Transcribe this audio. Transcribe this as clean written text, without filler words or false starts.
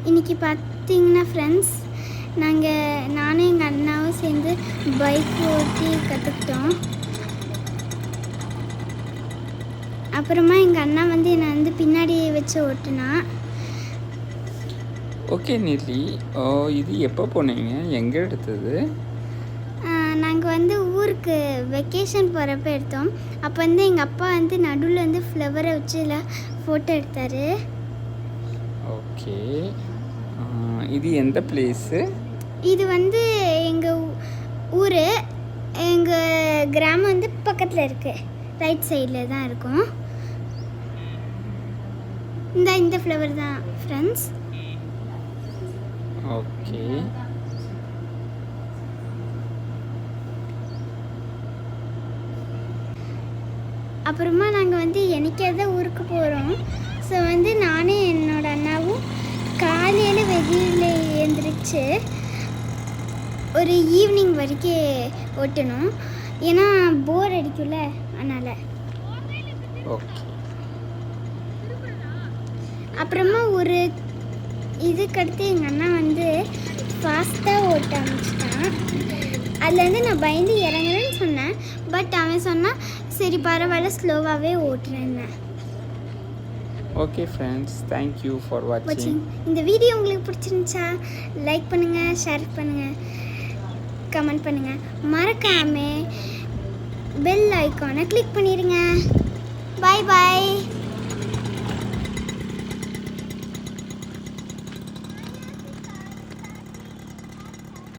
இன்றைக்கி பார்த்தீங்கன்னா ஃப்ரெண்ட்ஸ், நானும் எங்கள் அண்ணாவும் சேர்ந்து பைக் ஓட்டி கற்றுக்கிட்டோம். அப்புறமா எங்கள் அண்ணா வந்து என்னை பின்னாடி வச்சு ஓட்டுனா. ஓகே நிர்லி, இது எப்போ போனீங்க, எங்கே எடுத்தது? நாங்கள் ஊருக்கு வெக்கேஷன் போகிறப்ப எடுத்தோம். அப்போ எங்கள் அப்பா நடுவில் ஃப்ளவரை வச்சு ஃபோட்டோ எடுத்தார். ஓகே, இது எந்த பிளேஸு? இது எங்கள் ஊர், எங்கள் கிராமம் பக்கத்தில் இருக்குது, ரைட் சைடில் தான் இருக்கும். இந்த ஃப்ளவர் தான் ஃப்ரெண்ட்ஸ். ஓகே, அப்புறமா நாங்கள் என்னைக்காவது ஊருக்கு போகிறோம். ஸோ நானும் என்னோட அண்ணாவும் காலையில் வெளியில் எழுந்திரிச்சு ஒரு ஈவினிங் வரைக்கும் ஓட்டணும். ஏன்னா போர் அடிக்கும்ல, அதனால். ஓகே, அப்புறமா ஒரு இதுக்கடுத்து எங்கள் அண்ணா ஃபாஸ்ட்டாக ஓட்ட ஆரம்பிச்சிட்டான். அதில் நான் பயந்து இறங்குறேன்னு சொன்னேன். பட் அவன் சொன்னான், சரி பரவாயில்ல, ஸ்லோவாகவே ஓட்டுறேன்னு. ஓகே ஃப்ரெண்ட்ஸ், தேங்க்யூ ஃபார் வாட்சிங். இந்த வீடியோ உங்களுக்கு பிடிச்சிருந்துச்சா லைக் பண்ணுங்கள், ஷேர் பண்ணுங்கள், கமெண்ட் பண்ணுங்கள். மறக்காமல் பெல் ஐக்கானை கிளிக் பண்ணிடுங்க. பாய் பாய்.